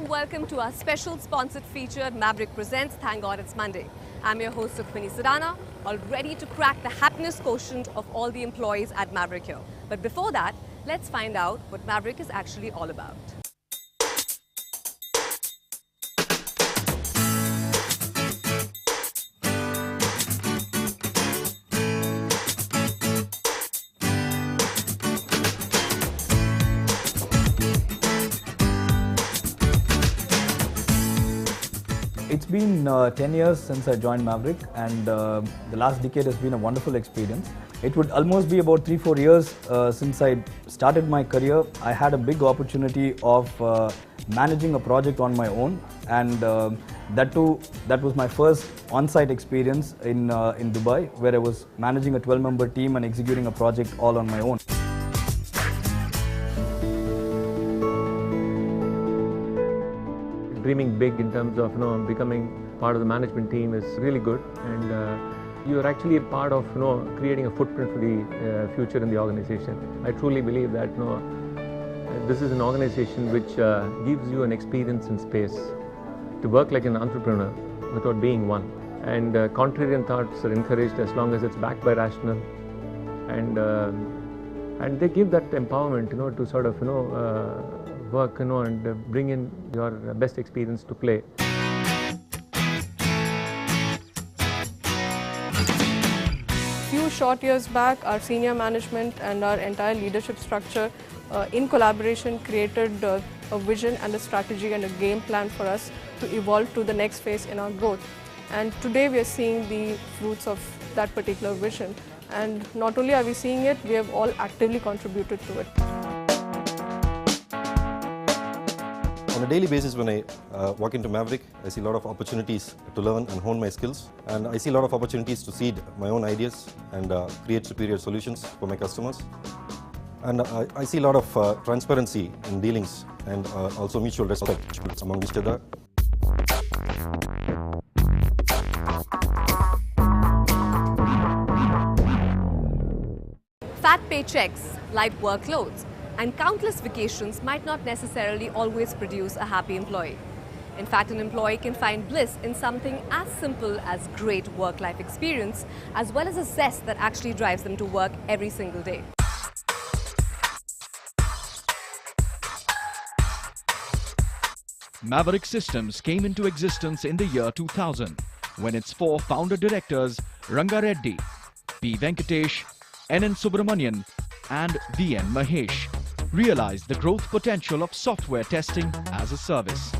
warm welcome to our special sponsored feature, Maverick Presents Thank God It's Monday. I'm your host, Sukhmani Sadana, all ready to crack the happiness quotient of all the employees at Maverick here. But before that, let's find out what Maverick is actually all about. It's been 10 years since I joined Maverick, and the last decade has been a wonderful experience. It would almost be about 3-4 years since I started my career. I had a big opportunity of managing a project on my own, and that was my first on-site experience in Dubai, where I was managing a 12-member team and executing a project all on my own. Dreaming big in terms of becoming part of the management team is really good, and you're actually a part of creating a footprint for the future in the organization. I truly believe that this is an organization which gives you an experience in space to work like an entrepreneur without being one. And contrarian thoughts are encouraged as long as it's backed by rational, and they give that empowerment to sort of work and bring in your best experience to play. Few short years back, our senior management and our entire leadership structure in collaboration created a vision and a strategy and a game plan for us to evolve to the next phase in our growth. And today we are seeing the fruits of that particular vision. And not only are we seeing it, we have all actively contributed to it. On a daily basis, when I walk into Maverick, I see a lot of opportunities to learn and hone my skills, and I see a lot of opportunities to seed my own ideas and create superior solutions for my customers. And I see a lot of transparency in dealings and also mutual respect among each other. Fat paychecks, light workloads, and countless vacations might not necessarily always produce a happy employee. In fact, an employee can find bliss in something as simple as great work-life experience, as well as a zest that actually drives them to work every single day. Maverick Systems came into existence in the year 2000 when its 4 founder directors, Ranga Reddy, P. Venkatesh, N. Subramanian, and V. N. Mahesh, realized the growth potential of software testing as a service.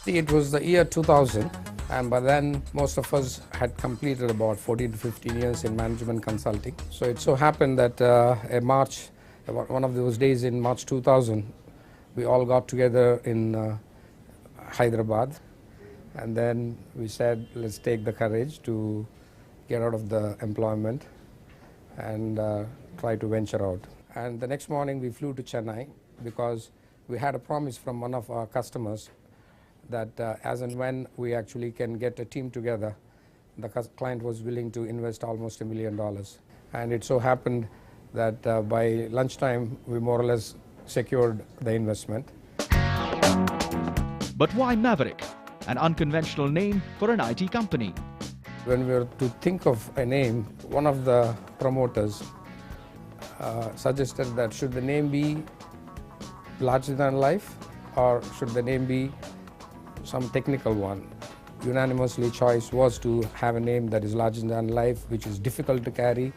It was the year 2000, and by then most of us had completed about 14 to 15 years in management consulting. So it so happened that one of those days in March 2000, we all got together in Hyderabad, and then we said, let's take the courage to get out of the employment and try to venture out. And the next morning we flew to Chennai because we had a promise from one of our customers that as and when we actually can get a team together, the client was willing to invest almost $1 million. And it so happened that by lunchtime we more or less secured the investment. But why Maverick, an unconventional name for an IT company? When we were to think of a name, one of the promoters suggested that should the name be larger than life or should the name be some technical one. Unanimously choice was to have a name that is larger than life, which is difficult to carry,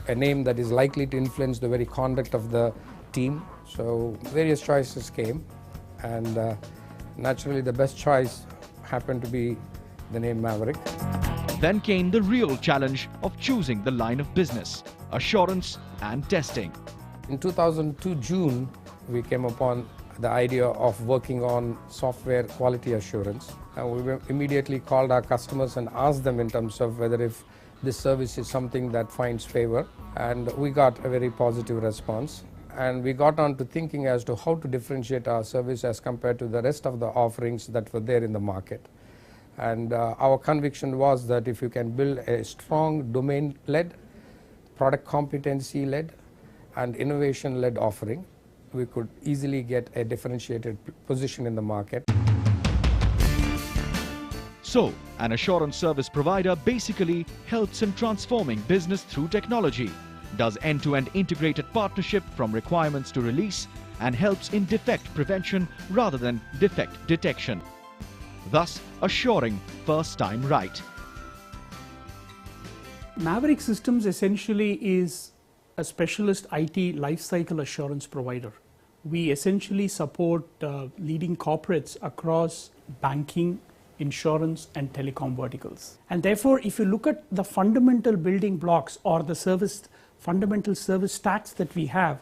a name that is likely to influence the very conduct of the team. So various choices came, and naturally the best choice happened to be the name Maverick. Then came the real challenge of choosing the line of business, assurance and testing. In 2002 June, we came upon the idea of working on software quality assurance. And we immediately called our customers and asked them in terms of whether if this service is something that finds favor. And we got a very positive response. And we got on to thinking as to how to differentiate our service as compared to the rest of the offerings that were there in the market. And our conviction was that if you can build a strong domain-led, product competency-led, and innovation-led offering, we could easily get a differentiated position in the market. So, an assurance service provider basically helps in transforming business through technology, does end-to-end integrated partnership from requirements to release, and helps in defect prevention rather than defect detection, thus assuring first time right. Maveric Systems essentially is a specialist IT lifecycle assurance provider. We essentially support leading corporates across banking, insurance and telecom verticals. And therefore, if you look at the fundamental building blocks or the fundamental service stacks that we have,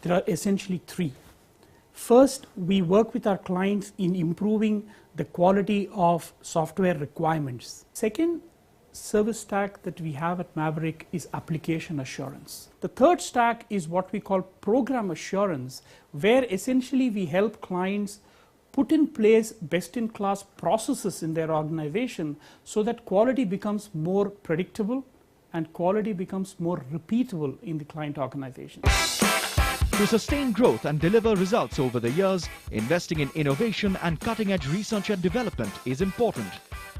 there are essentially three. First, we work with our clients in improving the quality of software requirements. Second, service stack that we have at Maverick is application assurance. The third stack is what we call program assurance, where essentially we help clients put in place best-in-class processes in their organization so that quality becomes more predictable and quality becomes more repeatable in the client organization. To sustain growth and deliver results over the years, investing in innovation and cutting-edge research and development is important.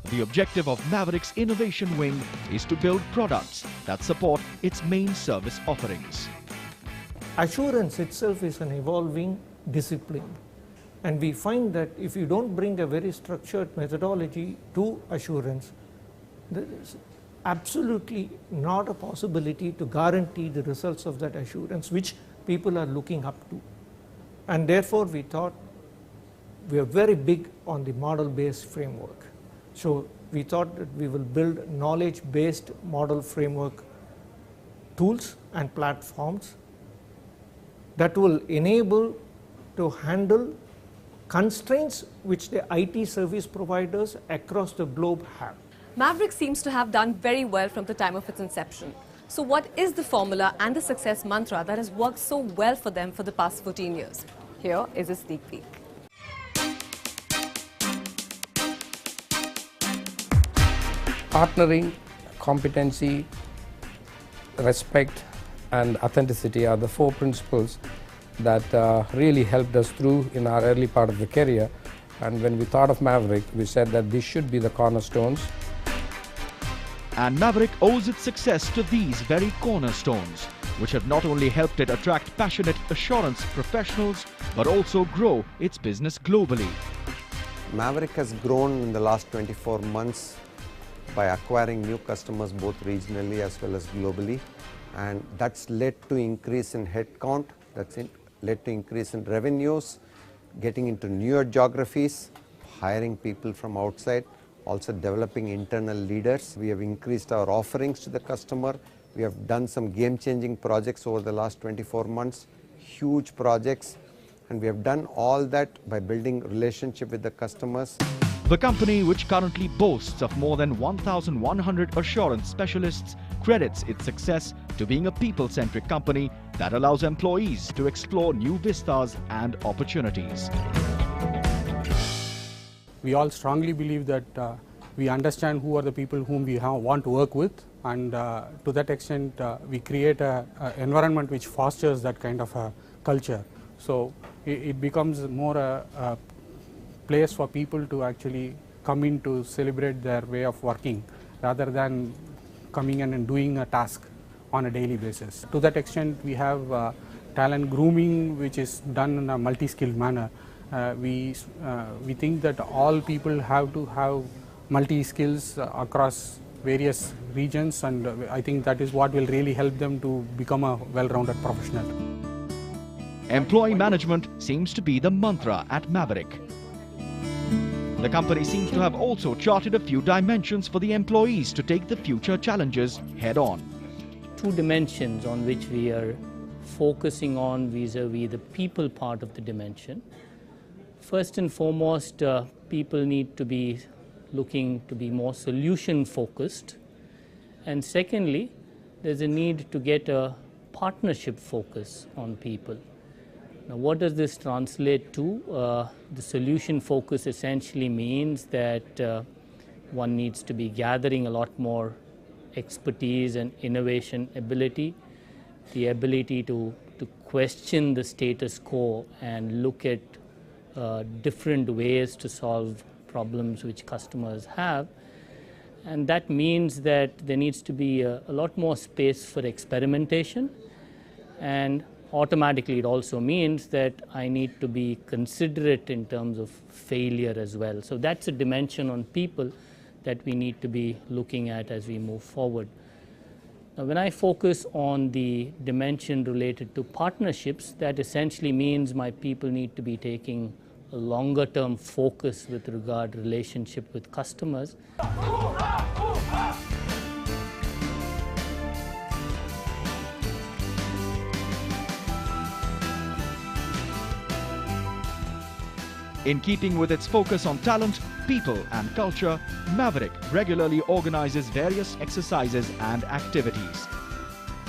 The objective of Maverick's innovation wing is to build products that support its main service offerings. Assurance itself is an evolving discipline, and we find that if you don't bring a very structured methodology to assurance, there is absolutely not a possibility to guarantee the results of that assurance which people are looking up to. And therefore we thought we are very big on the model-based framework. So we thought that we will build knowledge-based model framework tools and platforms that will enable to handle constraints which the IT service providers across the globe have. Maverick seems to have done very well from the time of its inception. So what is the formula and the success mantra that has worked so well for them for the past 14 years? Here is a sneak peek. Partnering, competency, respect and authenticity are the four principles that really helped us through in our early part of the career. And when we thought of Maverick, we said that these should be the cornerstones. And Maverick owes its success to these very cornerstones, which have not only helped it attract passionate assurance professionals, but also grow its business globally. Maverick has grown in the last 24 months by acquiring new customers both regionally as well as globally, and that's led to increase in headcount, led to increase in revenues, getting into newer geographies, hiring people from outside, also developing internal leaders. We have increased our offerings to the customer. We have done some game-changing projects over the last 24 months, huge projects, and we have done all that by building relationship with the customers. The company, which currently boasts of more than 1,100 assurance specialists, credits its success to being a people-centric company that allows employees to explore new vistas and opportunities. We all strongly believe that we understand who are the people whom we want to work with, and to that extent we create an environment which fosters that kind of a culture. So it becomes more a place for people to actually come in to celebrate their way of working rather than coming in and doing a task on a daily basis. To that extent, we have talent grooming which is done in a multi-skilled manner. We think that all people have to have multi-skills across various regions, and I think that is what will really help them to become a well-rounded professional. Employee management seems to be the mantra at Maverick. The company seems to have also charted a few dimensions for the employees to take the future challenges head on. Two dimensions on which we are focusing on vis-a-vis the people part of the dimension. First and foremost, people need to be looking to be more solution focused. And secondly, there's a need to get a partnership focus on people. Now, what does this translate to? The solution focus essentially means that one needs to be gathering a lot more expertise and innovation ability, the ability to question the status quo and look at different ways to solve problems which customers have. And that means that there needs to be a lot more space for experimentation, and automatically it also means that I need to be considerate in terms of failure as well. So that's a dimension on people that we need to be looking at as we move forward. Now, when I focus on the dimension related to partnerships, that essentially means my people need to be taking a longer term focus with regard to relationship with customers. In keeping with its focus on talent, people and culture, Maverick regularly organizes various exercises and activities.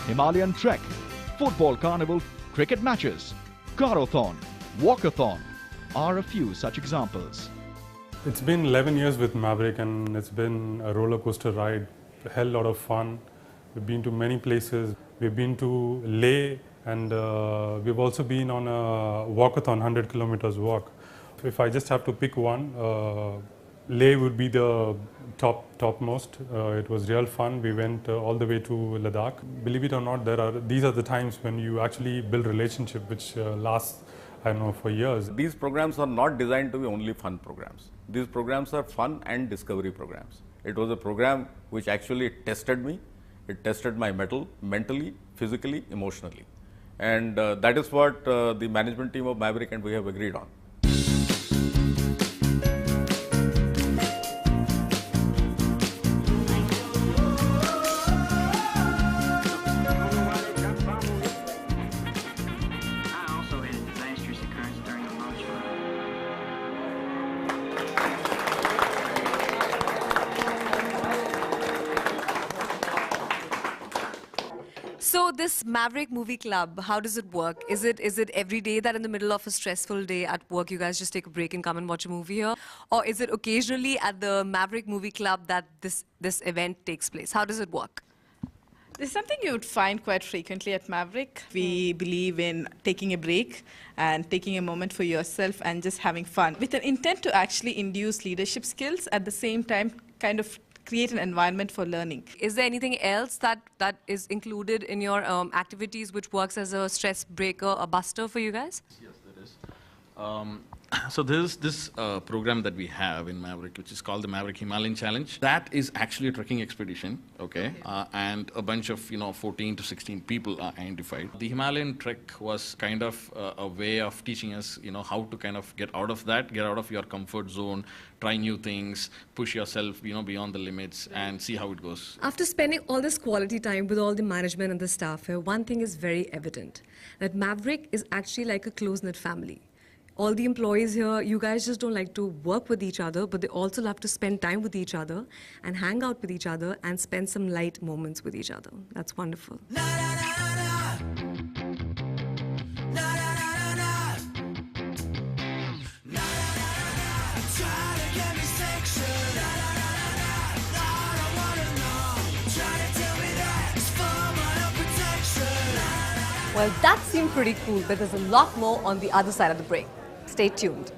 Himalayan Trek, Football Carnival, cricket matches, Carathon, Walkathon are a few such examples. It's been 11 years with Maverick and it's been a roller coaster ride, a hell lot of fun. We've been to many places. We've been to Leh and we've also been on a walkathon, 100 kilometers walk. If I just have to pick one, Leh would be the topmost. It was real fun. We went all the way to Ladakh. Believe it or not, these are the times when you actually build relationship which lasts, I don't know, for years. These programs are not designed to be only fun programs. These programs are fun and discovery programs. It was a program which actually tested me. It tested my mettle mentally, physically, emotionally. And that is what the management team of Maverick and we have agreed on. So this Maverick Movie Club, how does it work? Is it every day that in the middle of a stressful day at work you guys just take a break and come and watch a movie here? Or is it occasionally at the Maverick Movie Club that this event takes place? How does it work? This is something you would find quite frequently at Maverick. We believe in taking a break and taking a moment for yourself and just having fun with an intent to actually induce leadership skills, at the same time kind of create an environment for learning. Is there anything else that is included in your activities which works as a stress breaker, a buster for you guys? Yes, there is. So there's this program that we have in Maverick, which is called the Maverick Himalayan Challenge. That is actually a trekking expedition, okay? And a bunch of 14 to 16 people are identified. The Himalayan trek was kind of a way of teaching us, how to kind of get out of that, get out of your comfort zone, try new things, push yourself, beyond the limits, and see how it goes. After spending all this quality time with all the management and the staff here, one thing is very evident, that Maverick is actually like a close-knit family. All the employees here, you guys just don't like to work with each other, but they also love to spend time with each other and hang out with each other and spend some light moments with each other. That's wonderful. Well, that seemed pretty cool, but there's a lot more on the other side of the break. Stay tuned.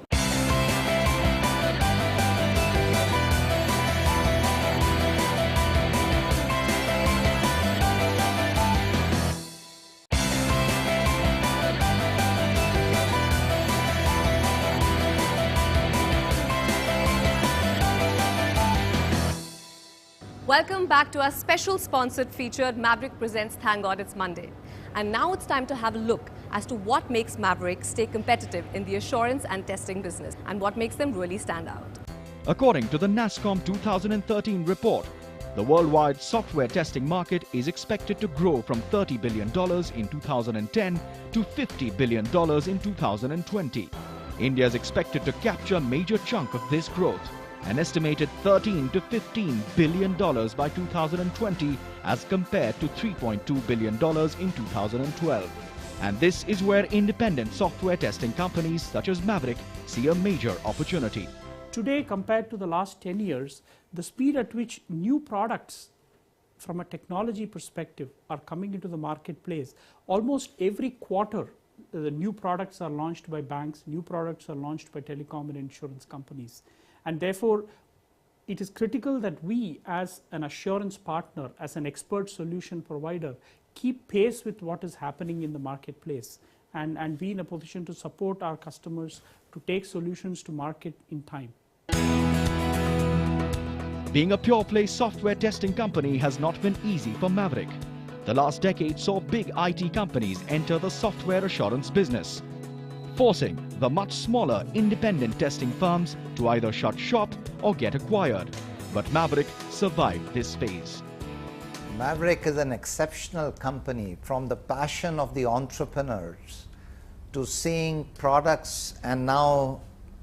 Welcome back to our special sponsored feature, Maverick Presents Thank God It's Monday. And now it's time to have a look as to what makes Maverick stay competitive in the assurance and testing business and what makes them really stand out. According to the NASSCOM 2013 report, the worldwide software testing market is expected to grow from $30 billion in 2010 to $50 billion in 2020. India is expected to capture a major chunk of this growth, an estimated $13 to $15 billion by 2020 as compared to $3.2 billion in 2012. And this is where independent software testing companies such as Maverick see a major opportunity. Today, compared to the last 10 years, the speed at which new products from a technology perspective are coming into the marketplace, almost every quarter the new products are launched by banks, new products are launched by telecom and insurance companies. And therefore, it is critical that we as an assurance partner, as an expert solution provider, keep pace with what is happening in the marketplace and be in a position to support our customers to take solutions to market in time. Being a pure-play software testing company has not been easy for Maverick. The last decade saw big IT companies enter the software assurance business, forcing the much smaller independent testing firms to either shut shop or get acquired. But Maverick survived this phase. Maverick is an exceptional company, from the passion of the entrepreneurs to seeing products and now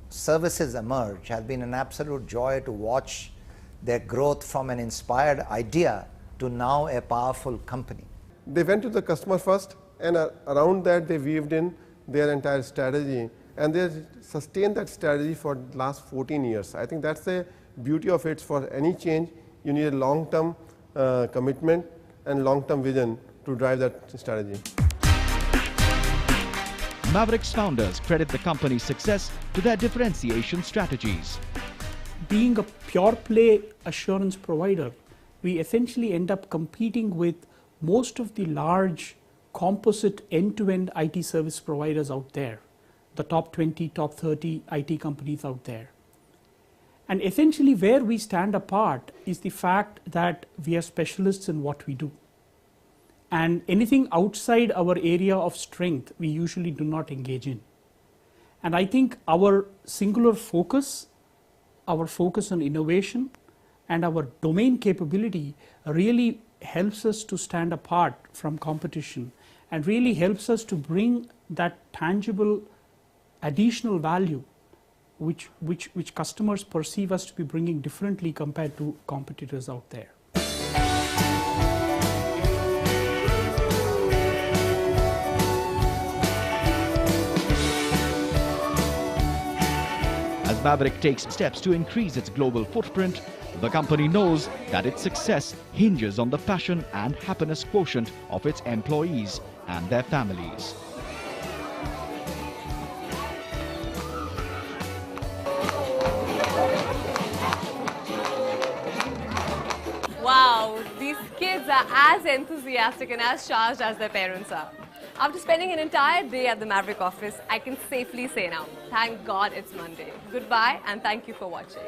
services emerge. Has been an absolute joy to watch their growth from an inspired idea to now a powerful company. They went to the customer first, and around that they weaved in their entire strategy, and they sustained that strategy for the last 14 years. I think that's the beauty of it. For any change, you need a long-term commitment and long-term vision to drive that strategy. Maverick's founders credit the company's success to their differentiation strategies. Being a pure-play assurance provider, we essentially end up competing with most of the large composite end-to-end IT service providers out there, the top 20, top 30 IT companies out there. And essentially where we stand apart is the fact that we are specialists in what we do. And anything outside our area of strength, we usually do not engage in. And I think our singular focus, our focus on innovation, and our domain capability really helps us to stand apart from competition and really helps us to bring that tangible additional value which customers perceive us to be bringing differently compared to competitors out there. As Maverick takes steps to increase its global footprint, the company knows that its success hinges on the passion and happiness quotient of its employees and their families. Wow, these kids are as enthusiastic and as charged as their parents are. After spending an entire day at the Maverick office, I can safely say now, thank God it's Monday. Goodbye and thank you for watching.